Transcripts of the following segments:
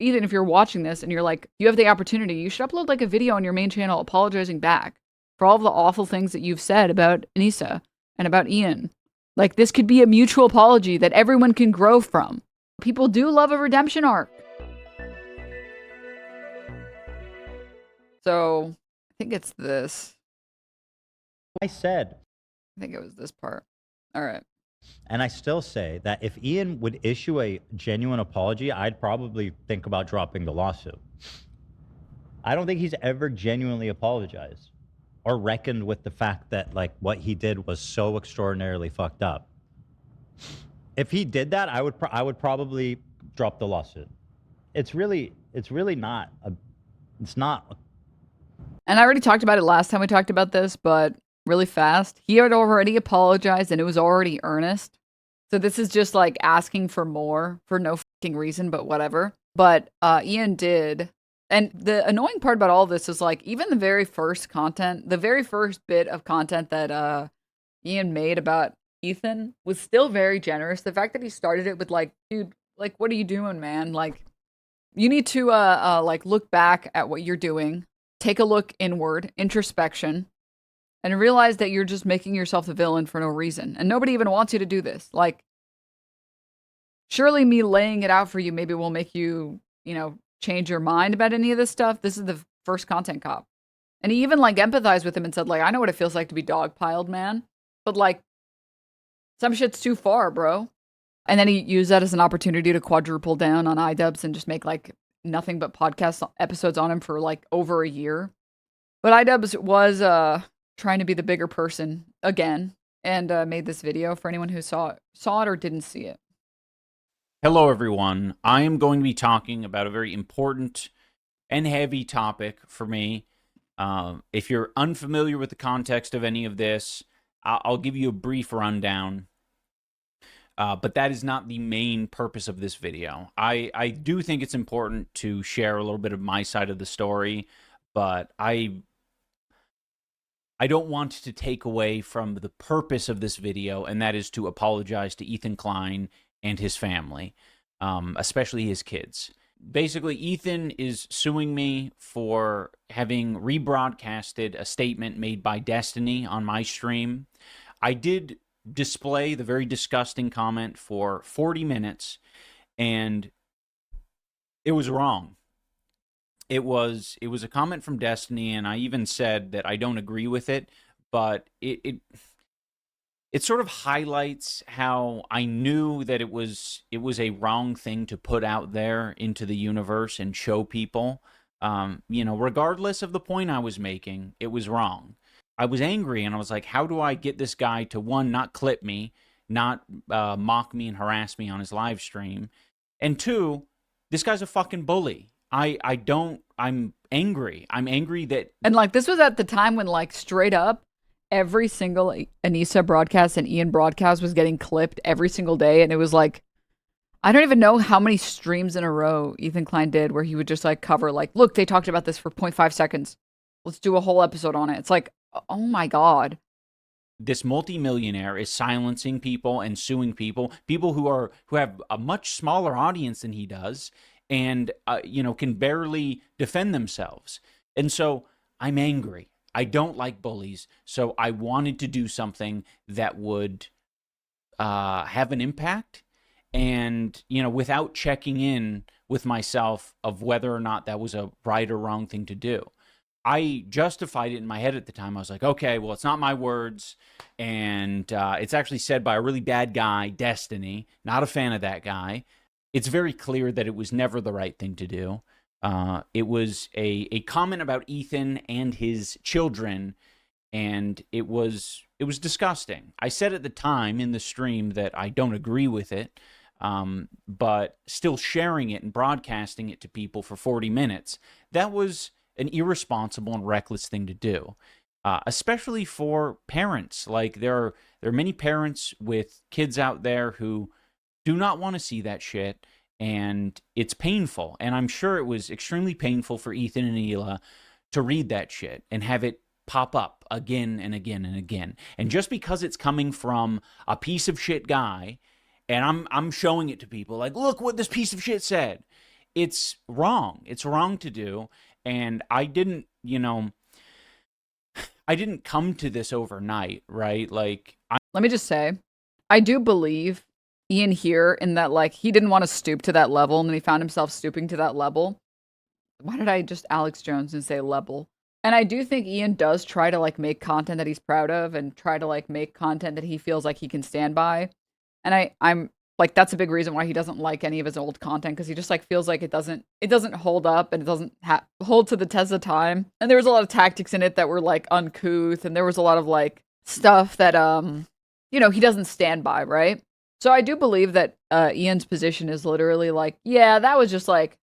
Ethan, if you're watching this and you're like, you have the opportunity, you should upload like a video on your main channel apologizing back for all of the awful things that you've said about Anissa and about Ian. Like, this could be a mutual apology that everyone can grow from. People do love a redemption arc. So, I think it's this. I said. I think it was this part. All right. And I still say that if Ian would issue a genuine apology, I'd probably think about dropping the lawsuit. I don't think he's ever genuinely apologized or reckoned with the fact that, like, what he did was so extraordinarily fucked up. If he did that, I would probably drop the lawsuit. It's really not a, it's not. And I already talked about it last time we talked about this, but really fast. He had already apologized and it was already earnest. So this is just like asking for more for no fucking reason, but whatever. But Ian did. And the annoying part about all this is like, even the very first content, the very first bit of content that Ian made about Ethan was still very generous. The fact that he started it with like, dude, like, what are you doing, man? Like, you need to like look back at what you're doing, take a look inward, introspection, and realize that you're just making yourself the villain for no reason. And nobody even wants you to do this. Like, surely me laying it out for you maybe will make you, you know, change your mind about any of this stuff. This is the first content cop. And he even like empathized with him and said, like, I know what it feels like to be dogpiled, man. But like, some shit's too far, bro. And then he used that as an opportunity to quadruple down on iDubbbz's and just make like nothing but podcast episodes on him for like over a year. But iDubbbz's was trying to be the bigger person again and made this video for anyone who saw it or didn't see it. Hello, everyone. I am going to be talking about a very important and heavy topic for me. If you're unfamiliar with the context of any of this, I'll give you a brief rundown. But that is not the main purpose of this video. I do think it's important to share a little bit of my side of the story, but I don't want to take away from the purpose of this video, and that is to apologize to Ethan Klein and his family, especially his kids. Basically, Ethan is suing me for having rebroadcasted a statement made by Destiny on my stream. I did display the very disgusting comment for 40 minutes, and it was wrong. It was a comment from Destiny, and I even said that I don't agree with it, but it sort of highlights how I knew that it was a wrong thing to put out there into the universe and show people. You know, regardless of the point I was making, it was wrong. I was angry, and I was like, how do I get this guy to, one, not clip me, not mock me and harass me on his live stream, and two, this guy's a fucking bully. I'm angry. I'm angry that... And like, this was at the time when like straight up, every single Anissa broadcast and Ian broadcast was getting clipped every single day. And it was like, I don't even know how many streams in a row Ethan Klein did where he would just like cover like, look, they talked about this for 0.5 seconds. Let's do a whole episode on it. It's like, oh my God. This multimillionaire is silencing people and suing people who have a much smaller audience than he does, and you know, can barely defend themselves. And so I'm angry. I don't like bullies, so I wanted to do something that would have an impact, and, you know, without checking in with myself of whether or not that was a right or wrong thing to do. I justified it in my head at the time. I was like, okay, well, it's not my words, and it's actually said by a really bad guy, Destiny. Not a fan of that guy. It's very clear that it was never the right thing to do. It was a comment about Ethan and his children, and it was disgusting. I said at the time in the stream that I don't agree with it, but still sharing it and broadcasting it to people for 40 minutes, that was an irresponsible and reckless thing to do, especially for parents. Like, there are many parents with kids out there who do not want to see that shit, and it's painful. And I'm sure it was extremely painful for Ethan and Hila to read that shit and have it pop up again and again and again. And just because it's coming from a piece of shit guy, and I'm showing it to people like, look what this piece of shit said, it's wrong. It's wrong to do. And I didn't, I didn't come to this overnight, right? Like, Let me just say, I do believe Ian here in that, like, he didn't want to stoop to that level, and then he found himself stooping to that level. Why did I just Alex Jones and say level? And I do think Ian does try to, like, make content that he's proud of and try to, like, make content that he feels like he can stand by. And I'm like, that's a big reason why he doesn't like any of his old content, because he just, like, feels like it doesn't hold up, and it doesn't hold to the test of time. And there was a lot of tactics in it that were, like, uncouth, and there was a lot of, like, stuff that he doesn't stand by, right? So I do believe that Ian's position is literally like, yeah, that was just like,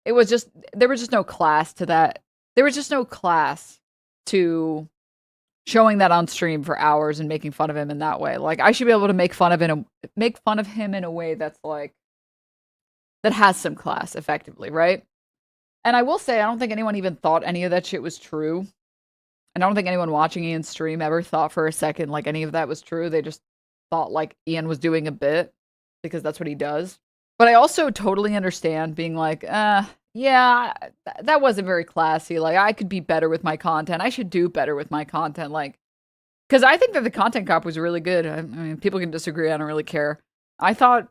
there was just no class to that. There was just no class to showing that on stream for hours and making fun of him in that way. Like, I should be able to make fun of him in a way that's like, that has some class, effectively, right? And I will say, I don't think anyone even thought any of that shit was true. And I don't think anyone watching Ian's stream ever thought for a second like any of that was true. They just thought like Ian was doing a bit because that's what he does. But I also totally understand being like, yeah, that wasn't very classy. Like, I could be better with my content. I should do better with my content. Like, because I think that the content cop was really good. I mean, people can disagree. I don't really care. I thought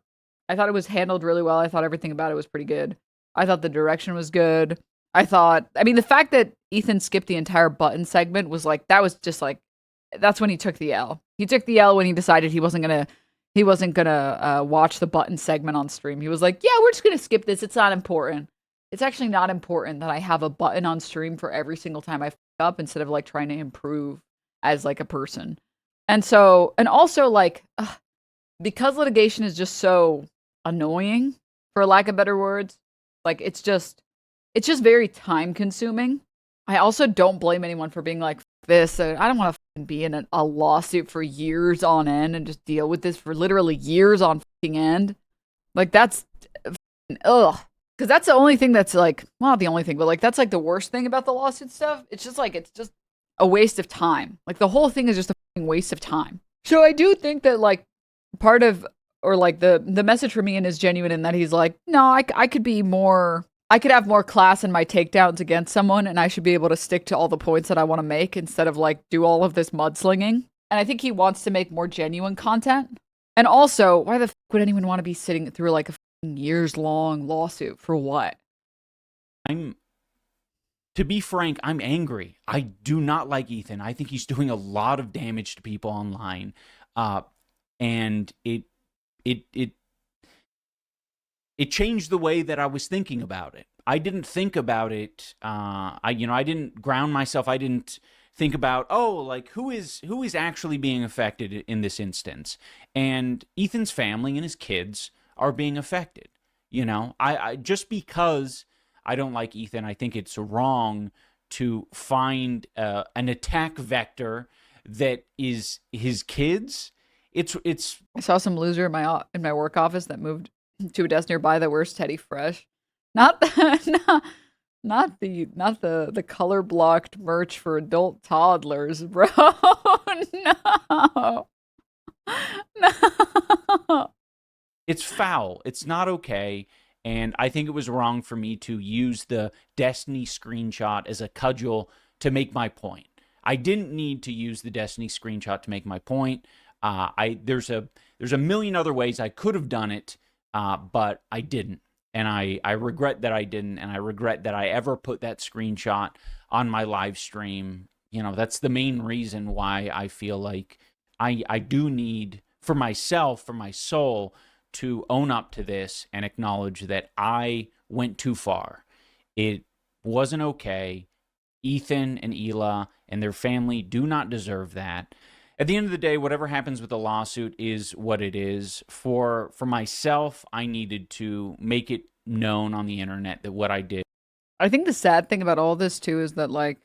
it was handled really well. I thought everything about it was pretty good. I thought the direction was good. I mean, the fact that Ethan skipped the entire button segment was like, that was just like, that's when he took the L. He took the L when he decided he wasn't gonna watch the button segment on stream. He was like, yeah, we're just gonna skip this. It's not important. It's actually not important that I have a button on stream for every single time I f up, instead of like trying to improve as like a person. And also like, because litigation is just so annoying, for lack of better words, like it's just very time consuming. I also don't blame anyone for being like, this. I don't want to be in a lawsuit for years on end and just deal with this for literally years on fucking end. Like, that's ugh. Because that's the only thing that's like, well, not the only thing, but like that's like the worst thing about the lawsuit stuff. It's just a waste of time. Like, the whole thing is just a fucking waste of time. So I do think that like part of, or like the message from Ian is genuine in that he's like, no, I could be more. I could have more class in my takedowns against someone, and I should be able to stick to all the points that I want to make instead of like do all of this mudslinging. And I think he wants to make more genuine content. And also, why the fuck would anyone want to be sitting through like a years-long lawsuit for what? To be frank, I'm angry. I do not like Ethan. I think he's doing a lot of damage to people online, and it changed the way that I was thinking about it. I didn't think about it. I didn't ground myself. I didn't think about, like who is actually being affected in this instance. And Ethan's family and his kids are being affected. I just because I don't like Ethan, I think it's wrong to find an attack vector that is his kids. It's. I saw some loser in my work office that moved to a desk nearby that wears Teddy Fresh. Not the color blocked merch for adult toddlers, bro. No. No. It's foul. It's not okay. And I think it was wrong for me to use the Destiny screenshot as a cudgel to make my point. I didn't need to use the Destiny screenshot to make my point. There's a million other ways I could have done it, but I didn't. And I regret that I didn't, and I regret that I ever put that screenshot on my live stream. That's the main reason why I feel like I do need, for myself, for my soul, to own up to this and acknowledge that I went too far. It wasn't okay. Ethan and Hila and their family do not deserve that. At the end of the day, whatever happens with the lawsuit is what it is. For myself, I needed to make it known on the internet that what I did. I think the sad thing about all this too is that, like,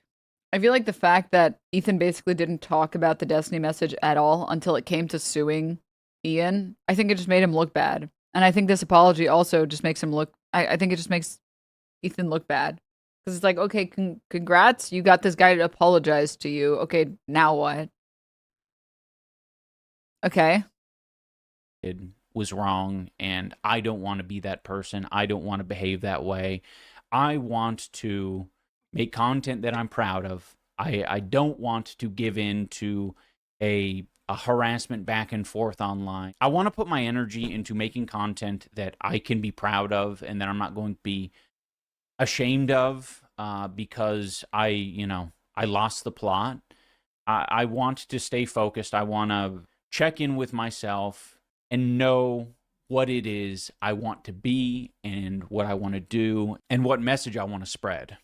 I feel like the fact that Ethan basically didn't talk about the Destiny message at all until it came to suing Ian, I think it just made him look bad. And I think this apology also just makes him look, I think it just makes Ethan look bad. Because it's like, okay, congrats, you got this guy to apologize to you. Okay, now what? Okay. was wrong, and I don't want to be that person. I don't want to behave that way. I want to make content that I'm proud of. I don't want to give in to a harassment back and forth online. I want to put my energy into making content that I can be proud of and that I'm not going to be ashamed of because I lost the plot. I want to stay focused. I want to check in with myself and know what it is I want to be and what I want to do and what message I want to spread.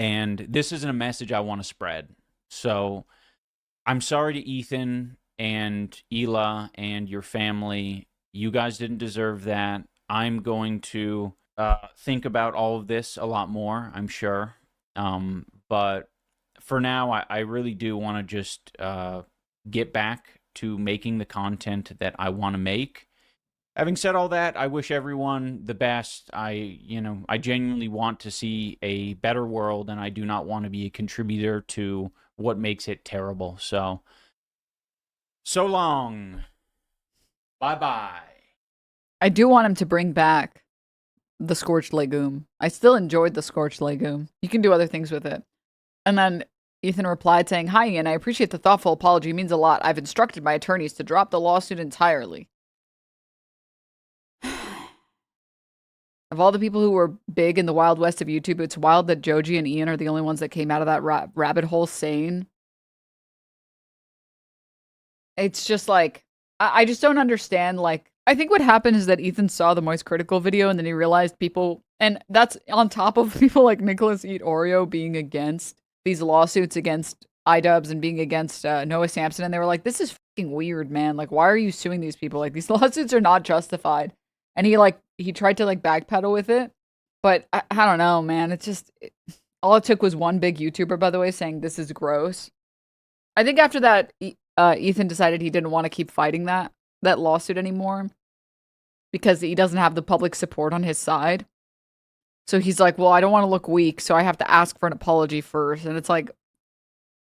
And this isn't a message I want to spread. So I'm sorry to Ethan and Ela and your family. You guys didn't deserve that. I'm going to think about all of this a lot more, I'm sure. But for now, I really do want to just get back to making the content that I want to make. Having said all that, I wish everyone the best. I genuinely want to see a better world, and I do not want to be a contributor to what makes it terrible. So long. Bye-bye. I do want him to bring back the scorched legume. I still enjoyed the scorched legume. You can do other things with it. And then Ethan replied saying, "Hi, Ian. I appreciate the thoughtful apology. It means a lot. I've instructed my attorneys to drop the lawsuit entirely." Of all the people who were big in the Wild West of YouTube, it's wild that Joji and Ian are the only ones that came out of that rabbit hole sane. It's just like, I just don't understand. Like, I think what happened is that Ethan saw the Moist Critical video and then he realized people, and that's on top of people like Nicholas Eat Oreo being against these lawsuits against iDubbbz's and being against Noah Sampson. And they were like, this is fucking weird, man. Like, why are you suing these people? Like, these lawsuits are not justified. And he tried to like backpedal with it, but I don't know, man. It's just, all it took was one big YouTuber, by the way, saying this is gross. I think after that, Ethan decided he didn't want to keep fighting that lawsuit anymore because he doesn't have the public support on his side. So he's like, well, I don't want to look weak, so I have to ask for an apology first. And it's like,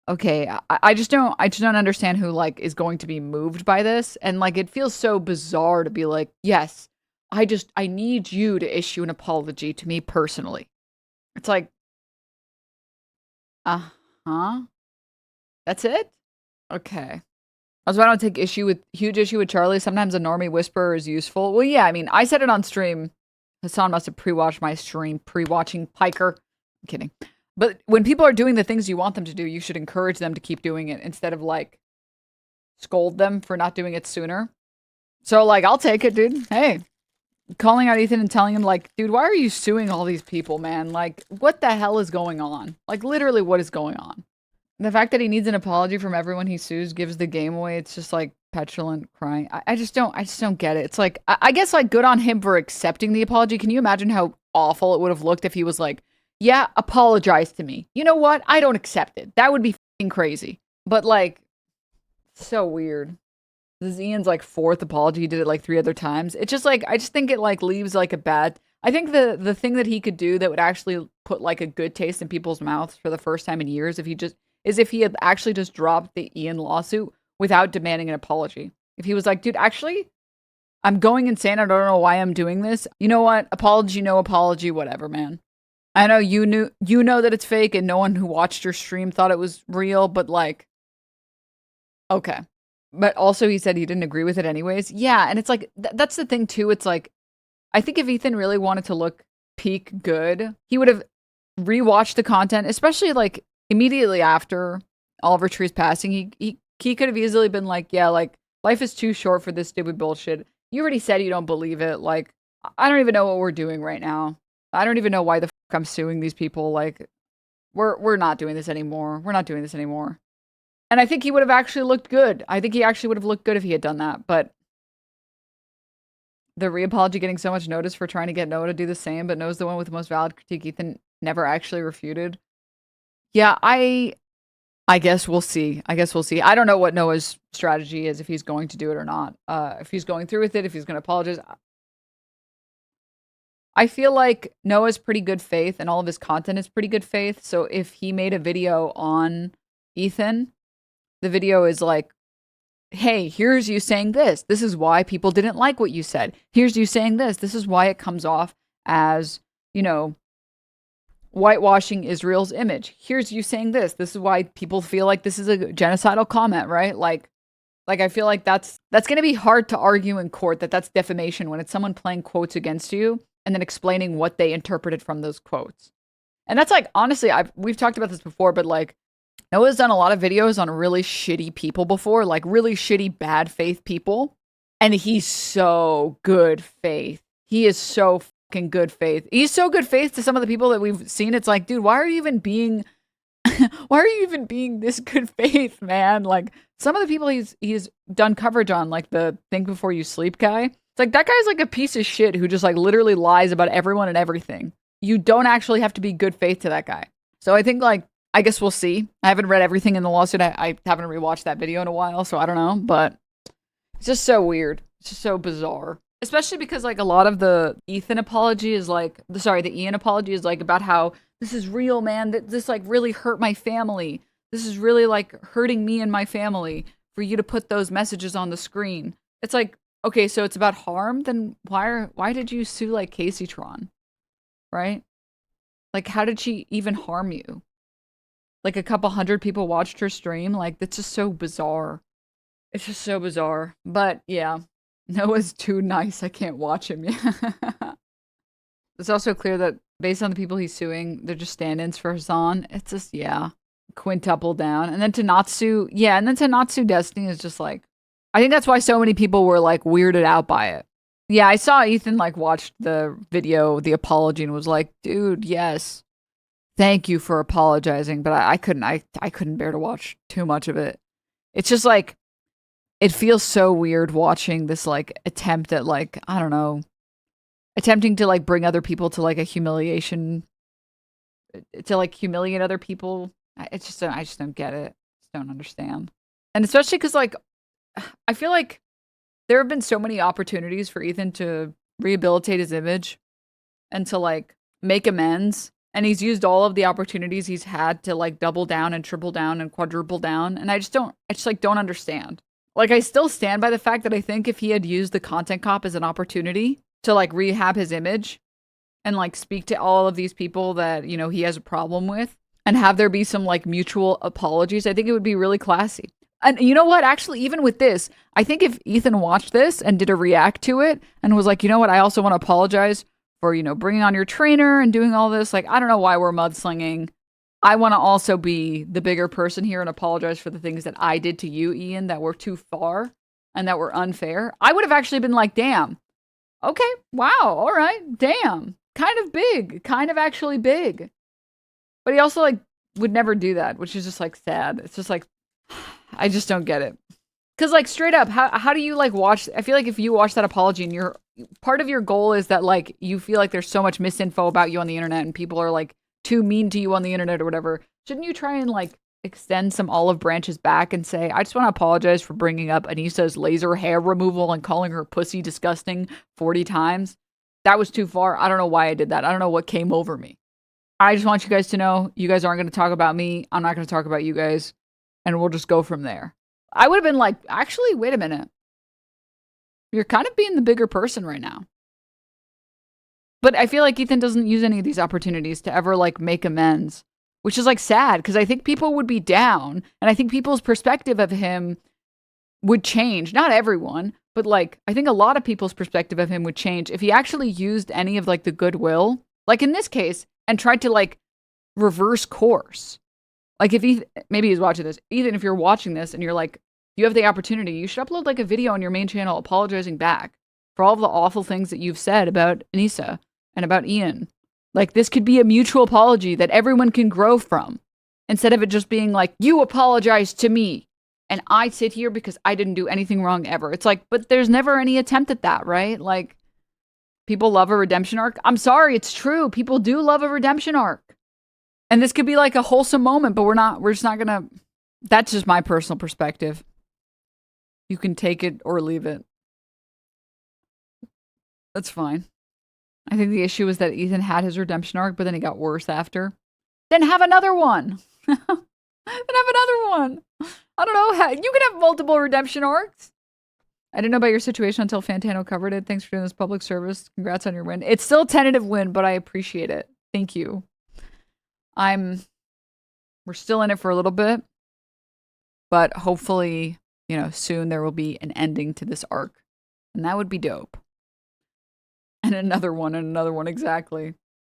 okay, I just don't understand who like is going to be moved by this. And like, it feels so bizarre to be like, yes, I need you to issue an apology to me personally. It's like, huh? That's it? Okay. Also, I don't take huge issue with Charlie. Sometimes a normie whisperer is useful. Well, yeah, I mean, I said it on stream. Hassan must have pre-watched my stream, pre-watching Piker. I'm kidding. But when people are doing the things you want them to do, you should encourage them to keep doing it instead of like scold them for not doing it sooner. So like, I'll take it, dude. Hey. Calling out Ethan and telling him, like, dude, why are you suing all these people, man? Like, what the hell is going on? Like, literally, what is going on? The fact that he needs an apology from everyone he sues gives the game away. It's just, like, petulant crying. I just don't get it. It's like, I guess, like, good on him for accepting the apology. Can you imagine how awful it would have looked if he was like, yeah, apologize to me. You know what? I don't accept it. That would be fucking crazy. But, like, so weird. This is Ian's like 4th apology. He did it like 3 other times. It's just like, I just think it like leaves like a bad, I think the thing that he could do that would actually put like a good taste in people's mouths for the first time in years if he had actually just dropped the Ian lawsuit without demanding an apology. If he was like, dude, actually, I'm going insane. I don't know why I'm doing this. You know what? Apology, no apology, whatever, man. I know you know that it's fake and no one who watched your stream thought it was real, but like, okay. But also he said he didn't agree with it anyways. Yeah, and it's like, that's the thing too. It's like, I think if Ethan really wanted to look peak good, he would have rewatched the content, especially like immediately after Oliver Tree's passing. He could have easily been like, yeah, like, life is too short for this stupid bullshit. You already said you don't believe it. Like, I don't even know what we're doing right now. I don't even know why the fuck I'm suing these people. Like, we're not doing this anymore. We're not doing this anymore. And I think he would have actually looked good. I think he actually would have looked good if he had done that. But the re-apology getting so much notice for trying to get Noah to do the same, but Noah's the one with the most valid critique Ethan never actually refuted. Yeah, I guess we'll see. I don't know what Noah's strategy is, if he's going to do it or not. If he's going through with it, if he's going to apologize. I feel like Noah's pretty good faith and all of his content is pretty good faith. So if he made a video on Ethan, the video is like hey, here's you saying this. This is why people didn't like what you said. Here's you saying this. This is why it comes off as, you know, whitewashing Israel's image. Here's you saying this. This is why people feel like this is a genocidal comment, right? Like I feel like that's going to be hard to argue in court that that's defamation when it's someone playing quotes against you and then explaining what they interpreted from those quotes. And that's like, honestly, we've talked about this before, but like, Noah's done a lot of videos on really shitty people before, like really shitty bad faith people. And he's so good faith. He is so fucking good faith. He's so good faith to some of the people that we've seen. It's like, dude, why are you even being this good faith, man? Like some of the people he's done coverage on, like the Think Before You Sleep guy. It's like that guy's like a piece of shit who just like literally lies about everyone and everything. You don't actually have to be good faith to that guy. So I think like, I guess we'll see. I haven't read everything in the lawsuit. I haven't rewatched that video in a while, so I don't know. But it's just so weird. It's just so bizarre. Especially because like a lot of the Ian apology is like about how this is real, man. This like really hurt my family. This is really like hurting me and my family for you to put those messages on the screen. It's like, okay, so it's about harm. Then why did you sue like Casey Tron, right? Like, how did she even harm you? Like a couple hundred people watched her stream. Like, that's just so bizarre. It's just so bizarre. But yeah, Noah's too nice. I can't watch him. It's also clear that based on the people he's suing, they're just stand-ins for Hassan. It's just, yeah, quintuple down. And then to not sue Destiny is just like, I think that's why so many people were like weirded out by it. Yeah, I saw Ethan like watched the video, the apology, and was like, dude, yes. Thank you for apologizing, but I couldn't bear to watch too much of it. It's just like, it feels so weird watching this like attempt at like, I don't know, attempting to like bring other people to like a humiliation, to like humiliate other people. I just don't get it. I just don't understand. And especially because like, I feel like there have been so many opportunities for Ethan to rehabilitate his image and to like make amends. And he's used all of the opportunities he's had to like double down and triple down and quadruple down. And I just like don't understand. Like I still stand by the fact that I think if he had used the content cop as an opportunity to like rehab his image and like speak to all of these people that, you know, he has a problem with and have there be some like mutual apologies, I think it would be really classy. And you know what? Actually, even with this, I think if Ethan watched this and did a react to it and was like, you know what? I also want to apologize for, you know, bringing on your trainer and doing all this. Like, I don't know why we're mudslinging. I want to also be the bigger person here and apologize for the things that I did to you, Ian, that were too far and that were unfair. I would have actually been like, damn. Okay. Wow. All right. Damn. Kind of big. Kind of actually big. But he also like would never do that, which is just like sad. It's just like, I just don't get it. Because like straight up, how do you like watch? I feel like if you watch that apology and you're part of your goal is that like you feel like there's so much misinfo about you on the internet and people are like too mean to you on the internet or whatever, shouldn't you try and like extend some olive branches back and say, I just want to apologize for bringing up Anissa's laser hair removal and calling her pussy disgusting 40 times? That was too far. I don't know why I did that. I don't know what came over me. I just want you guys to know you guys aren't going to talk about me. I'm not going to talk about you guys. And we'll just go from there. I would have been like, actually, wait a minute. You're kind of being the bigger person right now. But I feel like Ethan doesn't use any of these opportunities to ever like make amends, which is like sad because I think people would be down and I think people's perspective of him would change. Not everyone, but like I think a lot of people's perspective of him would change if he actually used any of like the goodwill, like in this case, and tried to like reverse course. Like if maybe he's watching this, Ethan, if you're watching this and you're like, you have the opportunity, you should upload like a video on your main channel apologizing back for all of the awful things that you've said about Anissa and about Ian. Like this could be a mutual apology that everyone can grow from instead of it just being like, you apologize to me and I sit here because I didn't do anything wrong ever. It's like, but there's never any attempt at that, right? Like people love a redemption arc. I'm sorry, it's true. People do love a redemption arc. And this could be like a wholesome moment, but we're just not gonna, that's just my personal perspective. You can take it or leave it. That's fine. I think the issue was that Ethan had his redemption arc, but then he got worse after. Then have another one. Then have another one. I don't know. You can have multiple redemption arcs. I didn't know about your situation until Fantano covered it. Thanks for doing this public service. Congrats on your win. It's still a tentative win, but I appreciate it. Thank you. We're still in it for a little bit, but hopefully, soon there will be an ending to this arc, and that would be dope. And another one, exactly.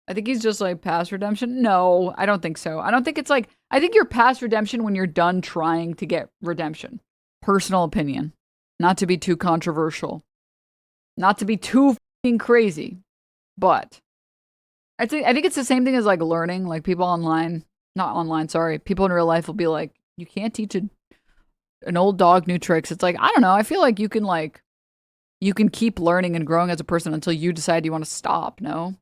I think he's just like past redemption. No, I don't think so. I don't think it's like, I think you're past redemption when you're done trying to get redemption. Personal opinion. Not to be too controversial. Not to be too fucking crazy. But I think it's the same thing as like learning. Like people people in real life will be like, you can't teach an old dog new tricks. It's like, I don't know. I feel like you can keep learning and growing as a person until you decide you want to stop, no?